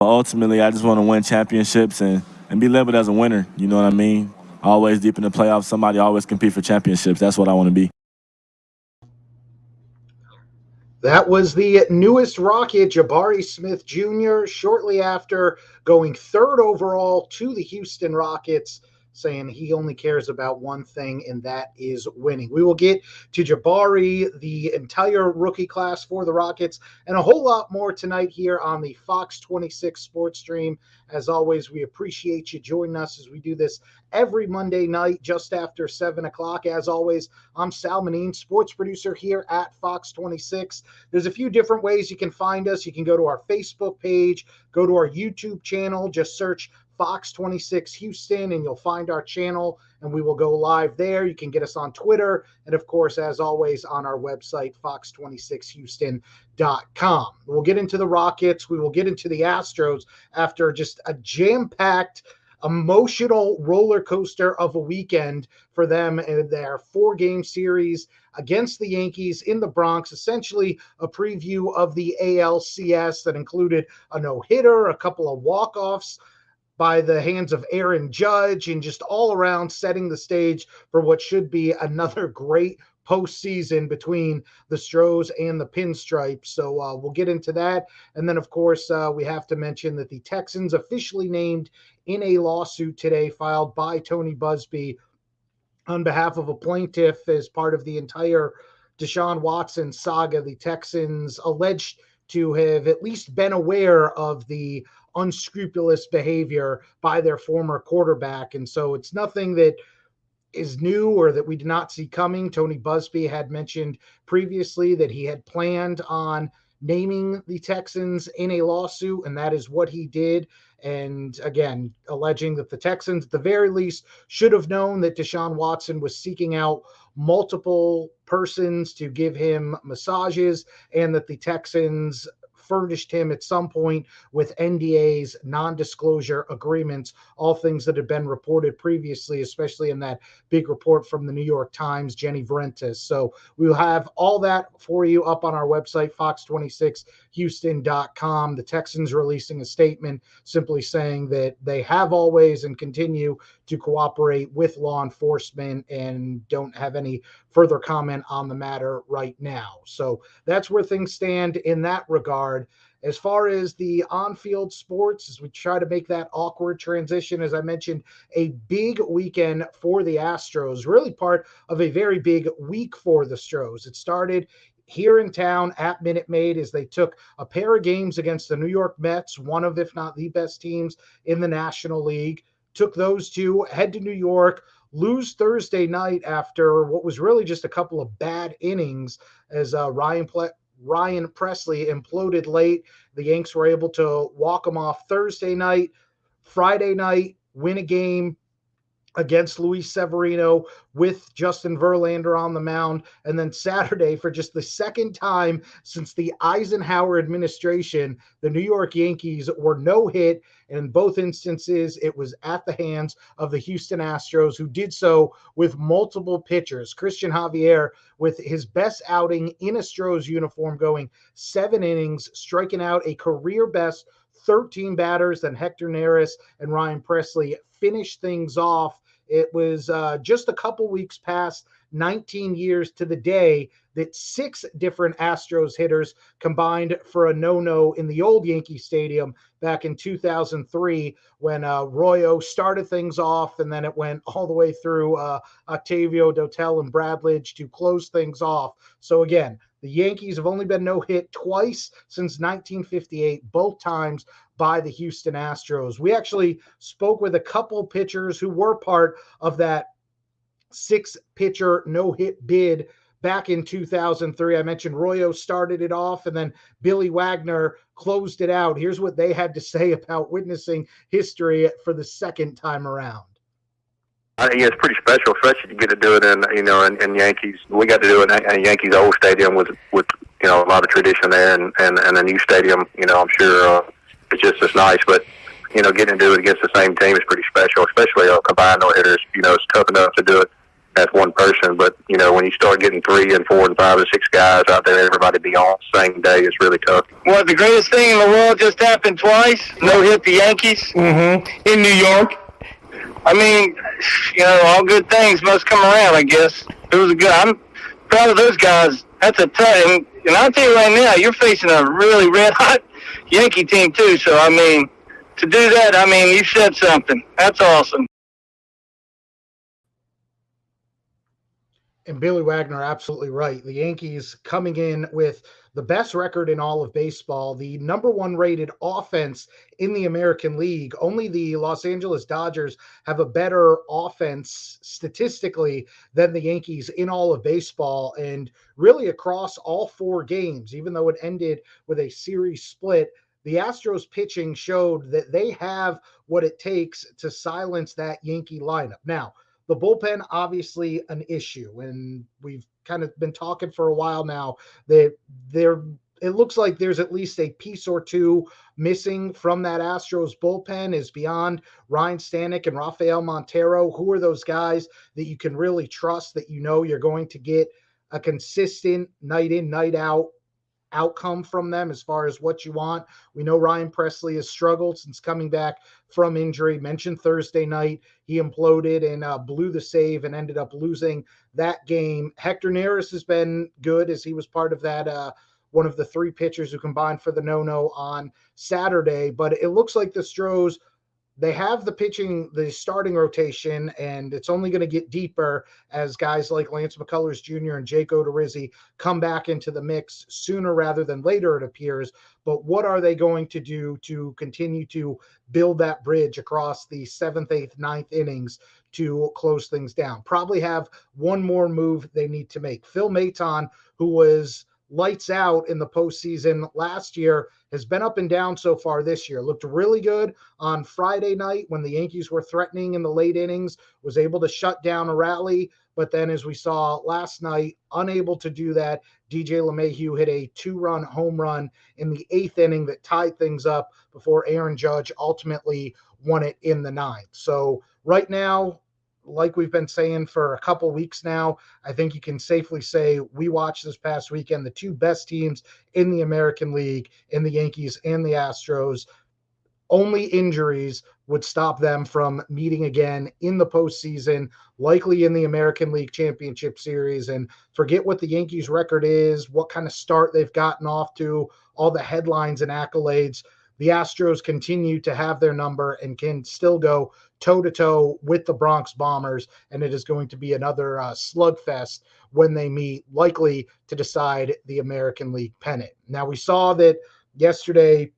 Ultimately, I just want to win championships and be labeled as a winner. You know what I mean? Always deep in the playoffs. Somebody always compete for championships. That's what I want to be. That was the newest Rocket, Jabari Smith Jr., shortly after going third overall to the Houston Rockets, saying he only cares about one thing, and that is winning. We will get to Jabari, the entire rookie class for the Rockets, and a whole lot more tonight here on the Fox 26 Sports Stream. As always, we appreciate you joining us as we do this every Monday night just after 7 o'clock. As always, I'm Sal Manine, sports producer here at Fox 26. There's a few different ways you can find us. You can go to our Facebook page, go to our YouTube channel, just search Fox 26 Houston, and you'll find our channel, and we will go live there. You can get us on Twitter, and of course, as always, on our website, fox26houston.com. We'll get into the Rockets. We will get into the Astros after just a jam-packed, emotional roller coaster of a weekend for them in their 4-game series against the Yankees in the Bronx, essentially a preview of the ALCS that included a no-hitter, a couple of walk-offs by the hands of Aaron Judge, and just all around setting the stage for what should be another great postseason between the Stros and the Pinstripes. So we'll get into that. And then, of course, we have to mention that the Texans officially named in a lawsuit today filed by Tony Busby on behalf of a plaintiff as part of the entire Deshaun Watson saga. The Texans alleged to have at least been aware of the unscrupulous behavior by their former quarterback. And so it's nothing that is new or that we did not see coming. Tony Busby had mentioned previously that he had planned on naming the Texans in a lawsuit, and that is what he did. And again, alleging that the Texans, at the very least, should have known that Deshaun Watson was seeking out multiple persons to give him massages, and that the Texans furnished him at some point with NDAs, non-disclosure agreements, all things that had been reported previously, especially in that big report from the New York Times, Jenny Vrentas. So we'll have all that for you up on our website, fox26houston.com. The Texans releasing a statement simply saying that they have always and continue to cooperate with law enforcement and don't have any further comment on the matter right now. So that's where things stand in that regard. As far as the on-field sports, as we try to make that awkward transition, as I mentioned, a big weekend for the Astros, really part of a very big week for the Stros. It started here in town at Minute Maid as they took a pair of games against the New York Mets, one of, if not the best teams in the National League. Took those two, head to New York, lose Thursday night after what was really just a couple of bad innings as Ryan Presley imploded late. The Yanks were able to walk him off Thursday night. Friday night, win a game against Luis Severino with Justin Verlander on the mound. And then Saturday, for just the second time since the Eisenhower administration, the New York Yankees were no hit. And in both instances, it was at the hands of the Houston Astros, who did so with multiple pitchers. Christian Javier, with his best outing in a Stros uniform, going 7 innings, striking out a career best 13 batters. Then Hector Neris and Ryan Presley finished things off. It was just a couple weeks past 19 years to the day that 6 different Astros hitters combined for a no-no in the old Yankee Stadium back in 2003 when Royo started things off, and then it went all the way through Octavio Dotel and Bradledge to close things off. So again, the Yankees have only been no-hit twice since 1958, both times by the Houston Astros. We actually spoke with a couple pitchers who were part of that 6-pitcher no-hit bid back in 2003. I mentioned Royo started it off, and then Billy Wagner closed it out. Here's what they had to say about witnessing history for the second time around. I think it's pretty special, especially to get to do it in Yankees. We got to do it in Yankees old stadium with a lot of tradition there, and a new stadium. I'm sure it's just as nice, but getting to do it against the same team is pretty special, especially combined no hitters. It's tough enough to do it as one person. But, when you start getting 3 and 4 and 5 and 6 guys out there, everybody be on the same day, it's really tough. Well, the greatest thing in the world just happened twice. No hit the Yankees in New York. I mean, all good things must come around, I guess. It was I'm proud of those guys. That's a tough, and I'll tell you right now, you're facing a really red-hot Yankee team, too. So, I mean, to do that, you said something. That's awesome. And Billy Wagner, absolutely right. The Yankees coming in with the best record in all of baseball, the number 1 rated offense in the American League. Only the Los Angeles Dodgers have a better offense statistically than the Yankees in all of baseball. And really across all 4 games, even though it ended with a series split, the Astros pitching showed that they have what it takes to silence that Yankee lineup. Now, the bullpen, obviously an issue, and we've kind of been talking for a while now that it looks like there's at least a piece or two missing from that Astros bullpen is beyond Ryan Stanek and Rafael Montero. Who are those guys that you can really trust, that you're going to get a consistent night in, night out outcome from them as far as what you want? We know Ryan Presley has struggled since coming back from injury. Mentioned Thursday night, he imploded and blew the save and ended up losing that game. Hector Neris has been good, as he was part of that one of the 3 pitchers who combined for the no-no on Saturday. But it looks like the Stros, they have the starting rotation, and it's only going to get deeper as guys like Lance McCullers Jr. and Jake Odorizzi come back into the mix sooner rather than later, it appears. But what are they going to do to continue to build that bridge across the 7th, 8th, 9th innings to close things down? Probably have one more move they need to make. Phil Maton, who was lights out in the postseason last year, has been up and down so far this year. Looked really good on Friday night when the Yankees were threatening in the late innings, was able to shut down a rally. But then, as we saw last night, unable to do that. DJ LeMahieu hit a 2-run home run in the 8th inning that tied things up before Aaron Judge ultimately won it in the 9th. So right now, like we've been saying for a couple weeks now, I think you can safely say we watched this past weekend the 2 best teams in the American League, in the Yankees and the Astros. Only injuries would stop them from meeting again in the postseason, likely in the American League Championship Series. And forget what the Yankees' record is, what kind of start they've gotten off to, all the headlines and accolades. The Astros continue to have their number and can still go toe-to-toe with the Bronx Bombers, and it is going to be another slugfest when they meet, likely to decide the American League pennant. Now, we saw that yesterday.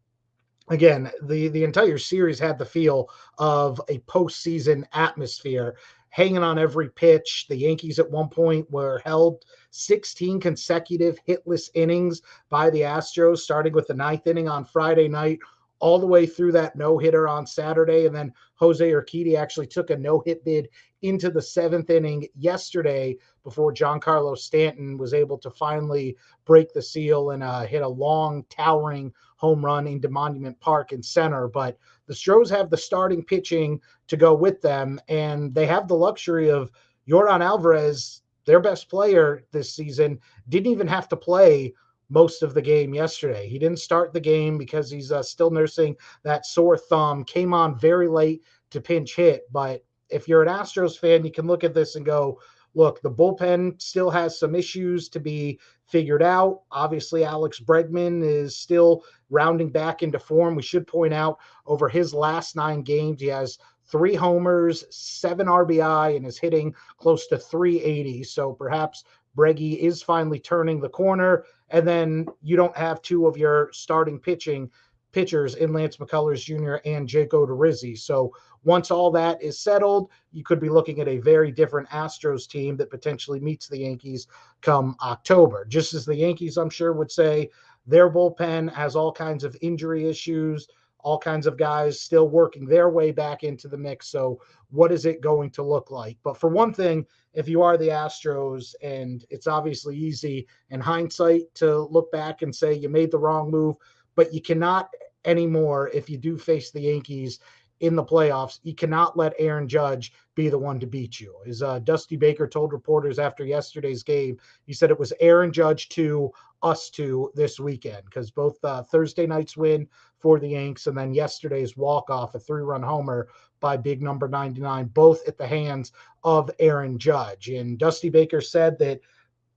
Again, the entire series had the feel of a postseason atmosphere, hanging on every pitch. The Yankees at one point were held 16 consecutive hitless innings by the Astros, starting with the 9th inning on Friday night, all the way through that no-hitter on Saturday. And then Jose Urquidy actually took a no-hit bid into the 7th inning yesterday before Giancarlo Stanton was able to finally break the seal and hit a long, towering home run into Monument Park in center. But the Stros have the starting pitching to go with them, and they have the luxury of Yordan Alvarez, their best player this season, didn't even have to play most of the game yesterday. He didn't start the game because he's still nursing that sore thumb, came on very late to pinch hit. But if you're an Astros fan, you can look at this and go, look, the bullpen still has some issues to be figured out. Obviously, Alex Bregman is still rounding back into form. We should point out over his last 9 games, he has 3 homers, 7 RBI, and is hitting close to 380. So perhaps Breggy is finally turning the corner. And then you don't have 2 of your starting pitchers in Lance McCullers Jr. and Jake Odorizzi. So once all that is settled, you could be looking at a very different Astros team that potentially meets the Yankees come October. Just as the Yankees, I'm sure, would say their bullpen has all kinds of injury issues, all kinds of guys still working their way back into the mix. So what is it going to look like? But for one thing, if you are the Astros, and it's obviously easy in hindsight to look back and say you made the wrong move, but you cannot anymore if you do face the Yankees in the playoffs, you cannot let Aaron Judge be the one to beat you. As Dusty Baker told reporters after yesterday's game, he said it was Aaron Judge 2, us 2 this weekend, because both Thursday night's win for the Yanks and then yesterday's walk-off, a 3-run homer by big number 99, both at the hands of Aaron Judge. And Dusty Baker said that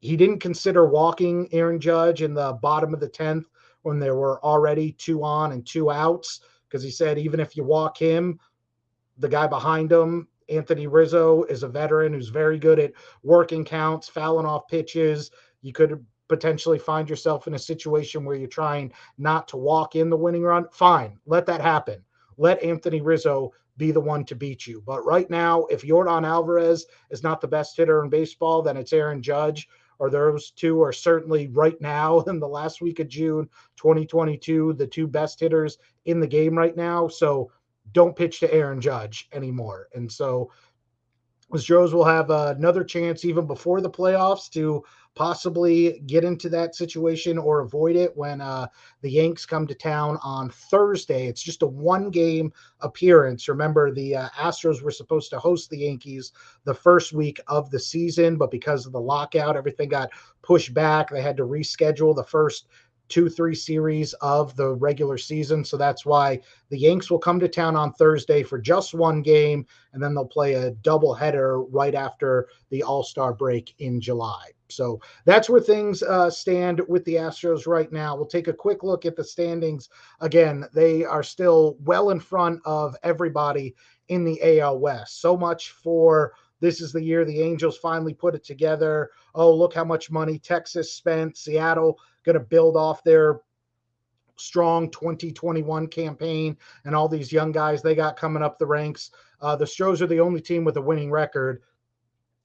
he didn't consider walking Aaron Judge in the bottom of the 10th when there were already 2 on and 2 outs, because he said even if you walk him, the guy behind him, Anthony Rizzo, is a veteran who's very good at working counts, fouling off pitches. You could potentially find yourself in a situation where you're trying not to walk in the winning run. Fine, let that happen. Let Anthony Rizzo be the one to beat you. But right now, if Yordan Alvarez is not the best hitter in baseball, then it's Aaron Judge, or those two are certainly right now in the last week of June 2022, the 2 best hitters in the game right now. So don't pitch to Aaron Judge anymore. And so the Astros will have another chance even before the playoffs to possibly get into that situation or avoid it when the Yanks come to town on Thursday. It's just a 1-game appearance. Remember, the Astros were supposed to host the Yankees the first week of the season, but because of the lockout, everything got pushed back. They had to reschedule the first 2-3 series of the regular season. So that's why the Yanks will come to town on Thursday for just 1 game, and then they'll play a doubleheader right after the All-Star break in July. So that's where things stand with the Astros right now. We'll take a quick look at the standings. Again, they are still well in front of everybody in the AL West. So much for this is the year the Angels finally put it together. Oh, look how much money Texas spent. Seattle going to build off their strong 2021 campaign and all these young guys they got coming up the ranks. The Astros are the only team with a winning record,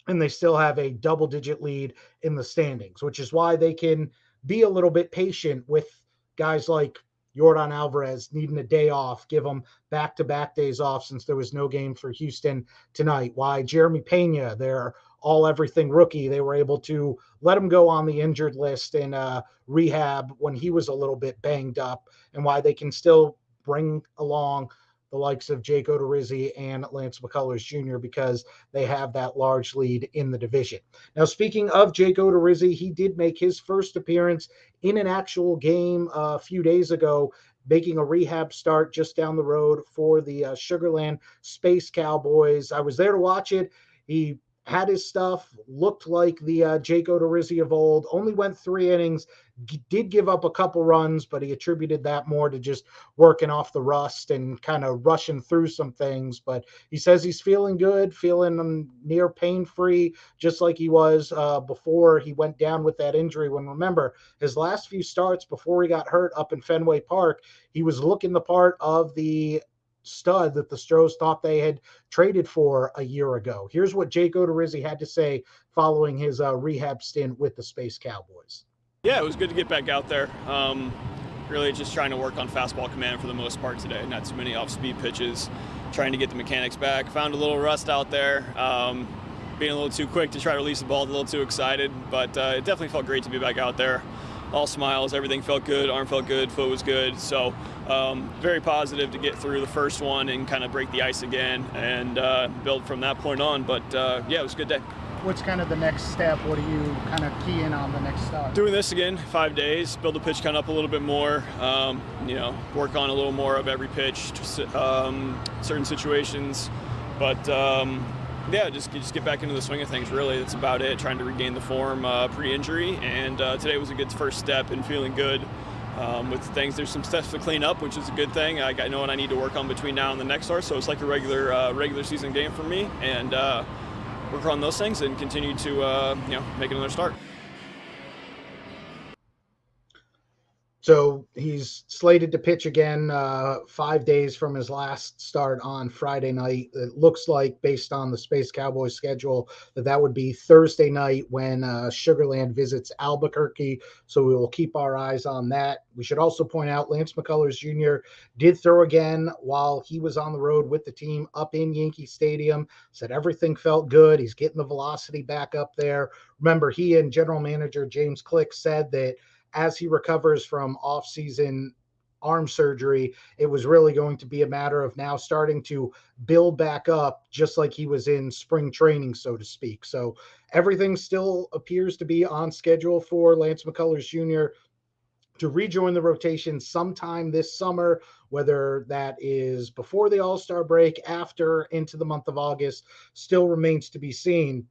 and they still have a double-digit lead in the standings, which is why they can be a little bit patient with guys like Yordan Alvarez needing a day off, give them back-to-back days off since there was no game for Houston tonight. Why Jeremy Pena, their all-everything rookie, they were able to let him go on the injured list in rehab when he was a little bit banged up, and why they can still bring along the likes of Jake Odorizzi and Lance McCullers Jr. because they have that large lead in the division. Now, speaking of Jake Odorizzi, he did make his first appearance in an actual game a few days ago, making a rehab start just down the road for the Sugarland Space Cowboys. I was there to watch it. He had his stuff, looked like the Jake Odorizzi of old, only went 3 innings, did give up a couple runs, but he attributed that more to just working off the rust and kind of rushing through some things. But he says he's feeling good, feeling near pain-free, just like he was before he went down with that injury. When, remember, his last few starts before he got hurt up in Fenway Park, he was looking the part of the stud that the Astros thought they had traded for a year ago. Here's what Jake Odorizzi had to say following his rehab stint with the Space Cowboys. Yeah, it was good to get back out there. Really just trying to work on fastball command for the most part today. Not too many off-speed pitches. Trying to get the mechanics back. Found a little rust out there. Being a little too quick to try to release the ball, a little too excited. But it definitely felt great to be back out there. All smiles, everything felt good, arm felt good, foot was good. So very positive to get through the first one and kind of break the ice again and build from that point on. But yeah, it was a good day. What's kind of the next step? What do you kind of key in on the next start? Doing this again, 5 days, build the pitch count up a little bit more, work on a little more of every pitch, certain situations. But yeah, just get back into the swing of things, really. That's about it, trying to regain the form pre-injury. And today was a good first step in feeling good with things. There's some steps to clean up, which is a good thing. I know what I need to work on between now and the next start, so it's like a regular season game for me. And work on those things and continue to make another start. So he's slated to pitch again 5 days from his last start on Friday night. It looks like, based on the Space Cowboys schedule, that would be Thursday night when Sugarland visits Albuquerque. So we will keep our eyes on that. We should also point out Lance McCullers Jr. did throw again while he was on the road with the team up in Yankee Stadium. Said everything felt good. He's getting the velocity back up there. Remember, he and general manager James Click said that as he recovers from off-season arm surgery. It was really going to be a matter of now starting to build back up, just like he was in spring training, so to speak. So everything still appears to be on schedule for Lance McCullers Jr. to rejoin the rotation sometime this summer, whether that is before the All-Star break, after, into the month of August, still remains to be seen.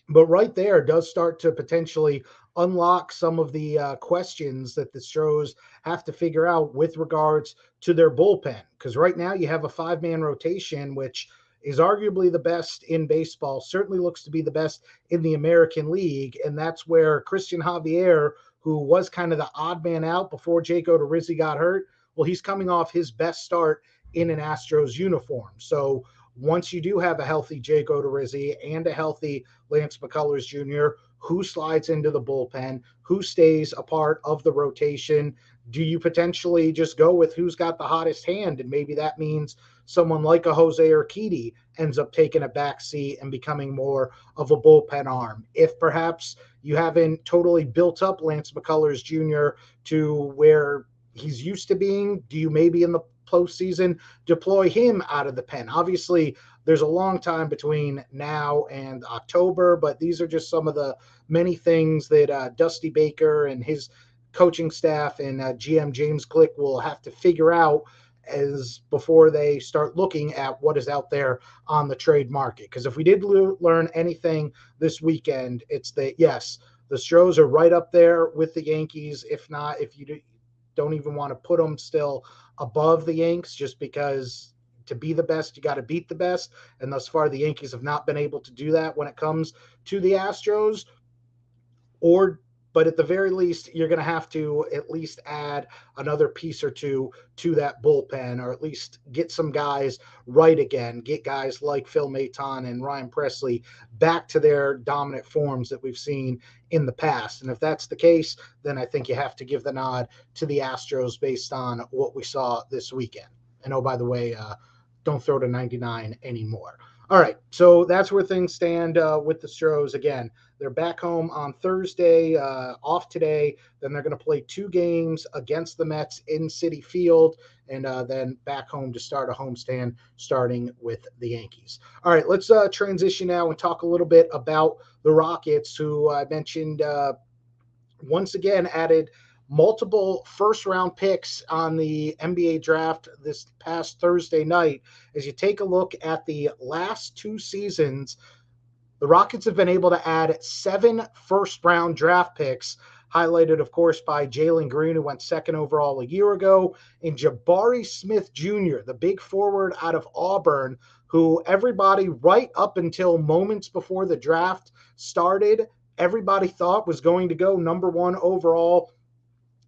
But right there does start to potentially unlock some of the questions that the Stros have to figure out with regards to their bullpen. Because right now you have a 5-man rotation, which is arguably the best in baseball, certainly looks to be the best in the American League. And that's where Christian Javier, who was kind of the odd man out before Jake Odorizzi got hurt, well, he's coming off his best start in an Astros uniform. So once you do have a healthy Jake Odorizzi and a healthy Lance McCullers Jr., who slides into the bullpen, who stays a part of the rotation? Do you potentially just go with who's got the hottest hand? And maybe that means someone like a Jose Urquidy ends up taking a back seat and becoming more of a bullpen arm. If perhaps you haven't totally built up Lance McCullers Jr. to where he's used to being, do you maybe in the postseason deploy him out of the pen? Obviously, there's a long time between now and October, but these are just some of the many things that Dusty Baker and his coaching staff and GM James Glick will have to figure out as before they start looking at what is out there on the trade market. Because if we did learn anything this weekend, it's that, yes, the Stros are right up there with the Yankees. If not, if you don't even want to put them still above the Yanks, just because to be the best, you got to beat the best. And thus far, the Yankees have not been able to do that when it comes to the Astros. But at the very least, you're going to have to at least add another piece or two to that bullpen, or at least get some guys right again. Get guys like Phil Maton and Ryan Presley back to their dominant forms that we've seen in the past. And if that's the case, then I think you have to give the nod to the Astros based on what we saw this weekend. And oh, by the way, don't throw to 99 anymore. All right, so that's where things stand with the Stros. Again, they're back home on Thursday, off today. Then they're going to play 2 games against the Mets in Citi Field, and then back home to start a homestand, starting with the Yankees. All right, let's transition now and talk a little bit about the Rockets, who I mentioned once again added multiple first-round picks on the NBA draft this past Thursday night. As you take a look at the last 2 seasons, the Rockets have been able to add 7 first-round draft picks, highlighted, of course, by Jalen Green, who went 2nd overall a year ago, and Jabari Smith Jr., the big forward out of Auburn, who everybody right up until moments before the draft started, everybody thought was going to go number 1 overall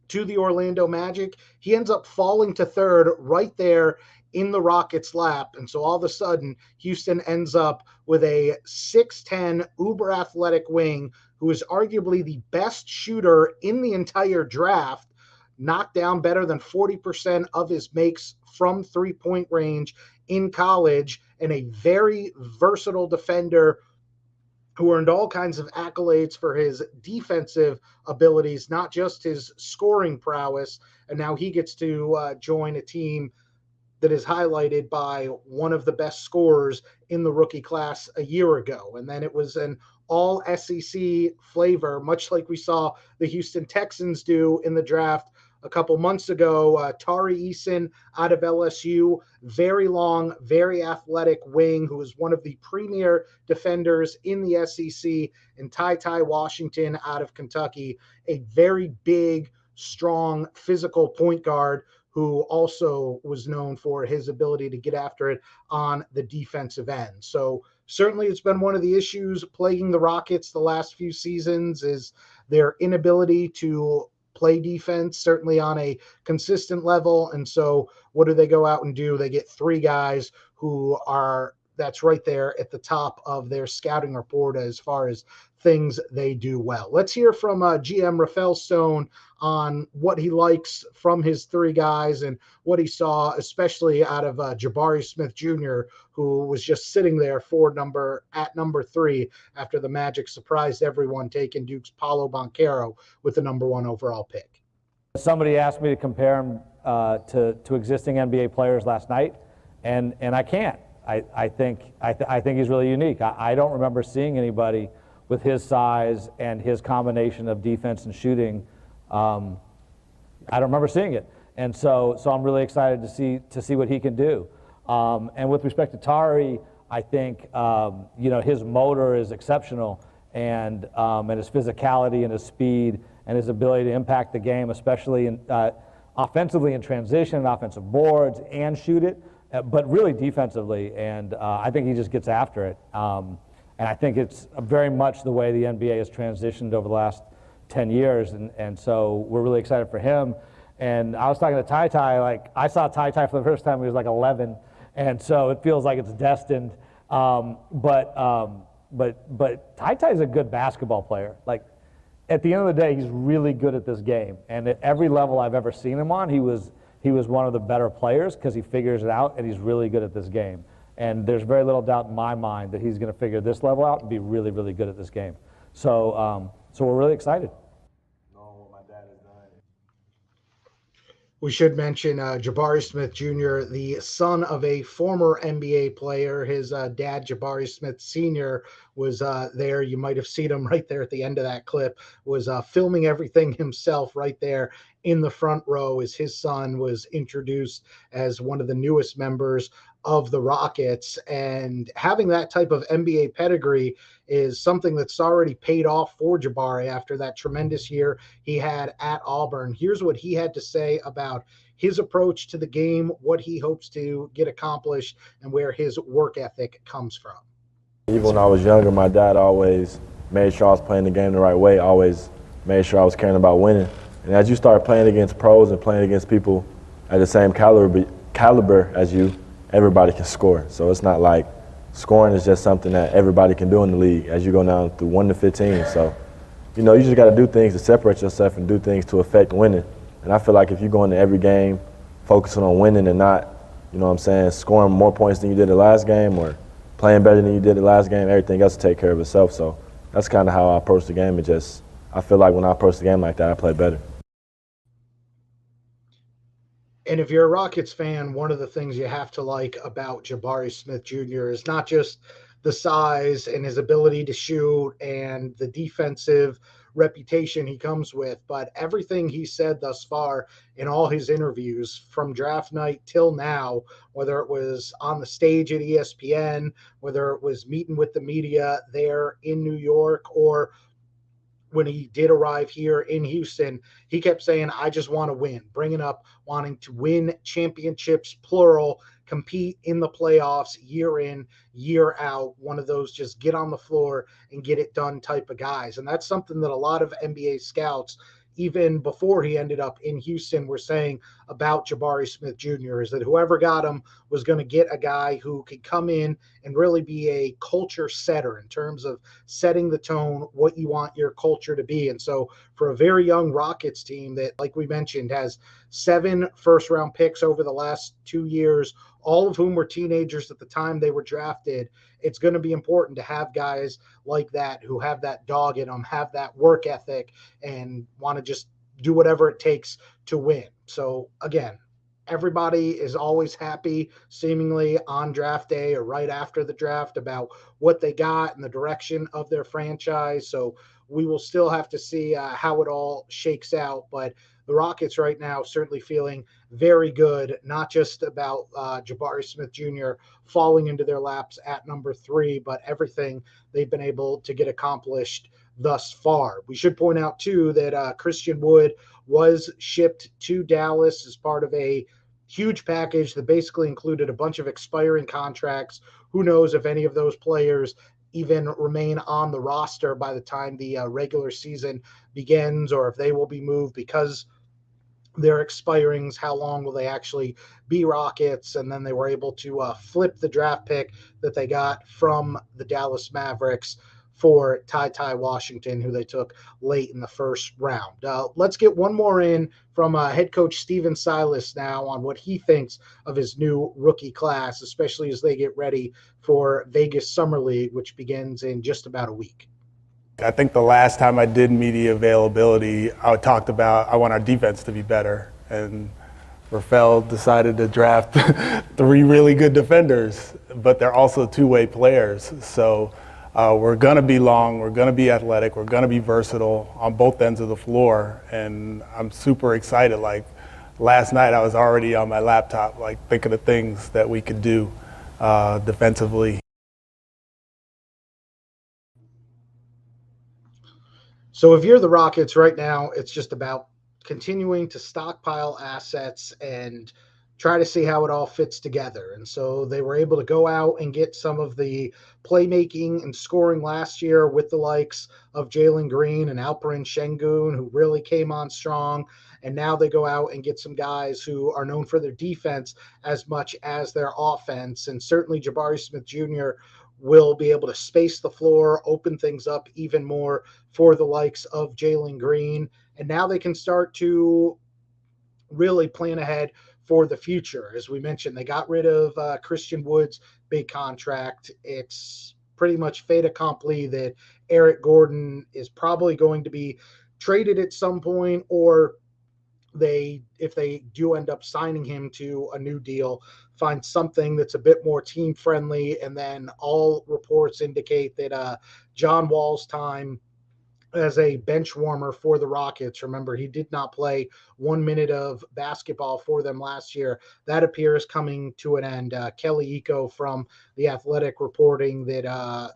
to the Orlando Magic. He ends up falling to 3rd right there in the Rockets' lap. And so all of a sudden, Houston ends up with a 6'10", uber athletic wing who is arguably the best shooter in the entire draft, knocked down better than 40% of his makes from three-point range in college, and a very versatile defender who earned all kinds of accolades for his defensive abilities, not just his scoring prowess. And now he gets to join a team that is highlighted by one of the best scorers in the rookie class a year ago. And then it was an all SEC flavor, much like we saw the Houston Texans do in the draft a couple months ago. Tari Eason out of LSU, very long, very athletic wing who is one of the premier defenders in the SEC, and Ty Washington out of Kentucky, a very big, strong, physical point guard who also was known for his ability to get after it on the defensive end. So certainly it's been one of the issues plaguing the Rockets the last few seasons is their inability to play defense, certainly on a consistent level. And so what do they go out and do? They get 3 guys who are, that's right there at the top of their scouting report as far as things they do well. Let's hear from GM Rafael Stone on what he likes from his 3 guys and what he saw, especially out of Jabari Smith Jr., who was just sitting there for number 3 after the Magic surprised everyone, taking Duke's Paolo Banchero with the number 1 overall pick. Somebody asked me to compare him to existing NBA players last night, and I can't. I think he's really unique. I don't remember seeing anybody with his size and his combination of defense and shooting. I don't remember seeing it, and so I'm really excited to see what he can do. And with respect to Tari, I think his motor is exceptional, and his physicality and his speed and his ability to impact the game, especially in offensively in transition, offensive boards, and shoot it, but really defensively. And I think he just gets after it. And I think it's very much the way the NBA has transitioned over the last 10 years. And so we're really excited for him. And I was talking to Ty Ty, like I saw Ty Ty for the first time when he was like 11. And so it feels like it's destined. But Ty Ty's a good basketball player. Like, at the end of the day, he's really good at this game. And at every level I've ever seen him on, he was one of the better players because he figures it out, and he's really good at this game. And there's very little doubt in my mind that he's going to figure this level out and be really, really good at this game. So we're really excited. We should mention Jabari Smith Jr., the son of a former NBA player. His dad, Jabari Smith Sr., was there. You might have seen him right there at the end of that clip, was filming everything himself right there in the front row as his son was introduced as one of the newest members of the Rockets. And having that type of NBA pedigree is something that's already paid off for Jabari after that tremendous year he had at Auburn. Here's what he had to say about his approach to the game, what he hopes to get accomplished, and where his work ethic comes from. Even when I was younger, my dad always made sure I was playing the game the right way, always made sure I was caring about winning. And as you start playing against pros and playing against people at the same caliber as you, everybody can score. So it's not like scoring is just something that everybody can do in the league as you go down through 1 to 15. So, you just got to do things to separate yourself and do things to affect winning. And I feel like if you go into every game focusing on winning and not, scoring more points than you did the last game or playing better than you did the last game, everything else will take care of itself. So that's kind of how I approach the game. I feel like when I approach the game like that, I play better. And if you're a Rockets fan, one of the things you have to like about Jabari Smith Jr. is not just the size and his ability to shoot and the defensive reputation he comes with, but everything he said thus far in all his interviews from draft night till now, whether it was on the stage at ESPN, whether it was meeting with the media there in New York, or when he did arrive here in Houston, he kept saying, I just want to win, bringing up wanting to win championships, plural, compete in the playoffs year in, year out, one of those just get on the floor and get it done type of guys. And that's something that a lot of NBA scouts, even before he ended up in Houston, were saying about Jabari Smith Jr. is that whoever got him was going to get a guy who could come in and really be a culture setter in terms of setting the tone, what you want your culture to be. And so for a very young Rockets team that, like we mentioned, has 7 first-round picks over the last 2 years, all of whom were teenagers at the time they were drafted, it's going to be important to have guys like that who have that dog in them, have that work ethic, and want to just do whatever it takes to win. So again, everybody is always happy seemingly on draft day or right after the draft about what they got and the direction of their franchise. So we will still have to see how it all shakes out. But the Rockets right now certainly feeling very good, not just about Jabari Smith Jr. falling into their laps at number 3, but everything they've been able to get accomplished thus far. We should point out, too, that Christian Wood was shipped to Dallas as part of a huge package that basically included a bunch of expiring contracts. Who knows if any of those players even remain on the roster by the time the regular season begins, or if they will be moved because they're expirings, how long will they actually be Rockets? And then they were able to flip the draft pick that they got from the Dallas Mavericks for Ty Washington, who they took late in the first round. Let's get one more in from head coach Stephen Silas now on what he thinks of his new rookie class, especially as they get ready for Vegas Summer League, which begins in just about a week. I think the last time I did media availability, I talked about I want our defense to be better. And Rafael decided to draft 3 really good defenders, but they're also two-way players. So we're going to be long, we're going to be athletic, we're going to be versatile on both ends of the floor. And I'm super excited. Like last night, I was already on my laptop, like thinking of things that we could do defensively. So if you're the Rockets right now, it's just about continuing to stockpile assets and try to see how it all fits together. And so they were able to go out and get some of the playmaking and scoring last year with the likes of Jalen Green and Alperen Şengün, who really came on strong. And now they go out and get some guys who are known for their defense as much as their offense. And certainly Jabari Smith Jr. will be able to space the floor, open things up even more for the likes of Jalen Green. And now they can start to really plan ahead for the future. As we mentioned, they got rid of Christian Wood's big contract. It's pretty much fait accompli that Eric Gordon is probably going to be traded at some point, or if they do end up signing him to a new deal, find something that's a bit more team friendly. And then all reports indicate that John Wall's time as a bench warmer for the Rockets, remember, he did not play 1 minute of basketball for them last year. That appears coming to an end. Kelly Iko from The Athletic reporting that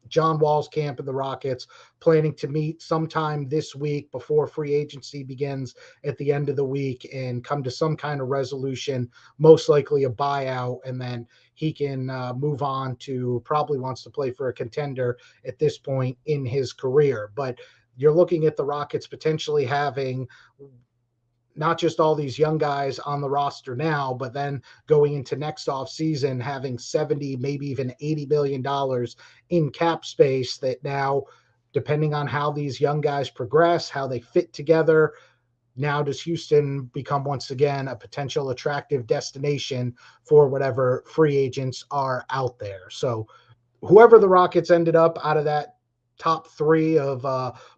John Wall's camp in the Rockets planning to meet sometime this week before free agency begins at the end of the week and come to some kind of resolution, most likely a buyout, and then he can move on to, probably wants to play for a contender at this point in his career. But you're looking at the Rockets potentially having not just all these young guys on the roster now, but then going into next offseason, having 70, maybe even $80 million in cap space that now, depending on how these young guys progress, how they fit together, now does Houston become once again a potential attractive destination for whatever free agents are out there. So whoever the Rockets ended up out of that top 3 of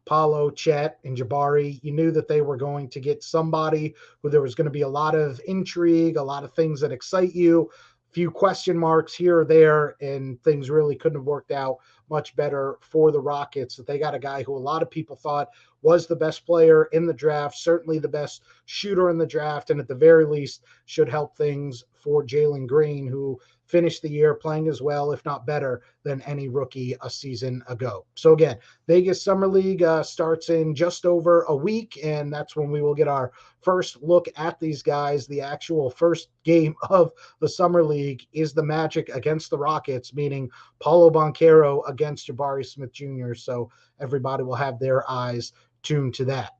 Paolo, Chet, and Jabari, you knew that they were going to get somebody who there was going to be a lot of intrigue, a lot of things that excite you, a few question marks here or there, and things really couldn't have worked out much better for the Rockets. That they got a guy who a lot of people thought was the best player in the draft, certainly the best shooter in the draft, and at the very least should help things for Jalen Green, who finished the year playing as well, if not better, than any rookie a season ago. So again, Vegas Summer League starts in just over a week, and that's when we will get our first look at these guys. The actual first game of the Summer League is the Magic against the Rockets, meaning Paulo Banchero against Jabari Smith Jr. So everybody will have their eyes tuned to that.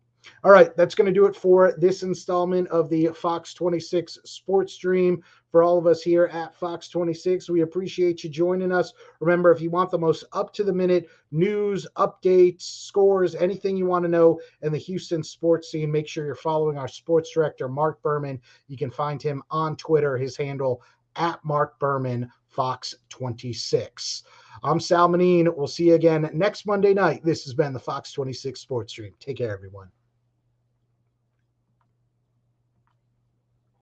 All right, that's going to do it for this installment of the Fox 26 Sports Stream. For all of us here at Fox 26, we appreciate you joining us. Remember, if you want the most up-to-the-minute news, updates, scores, anything you want to know in the Houston sports scene, make sure you're following our sports director, Mark Berman. You can find him on Twitter, his handle at Mark Berman, Fox 26. I'm Sal Manine. We'll see you again next Monday night. This has been the Fox 26 Sports Stream. Take care, everyone.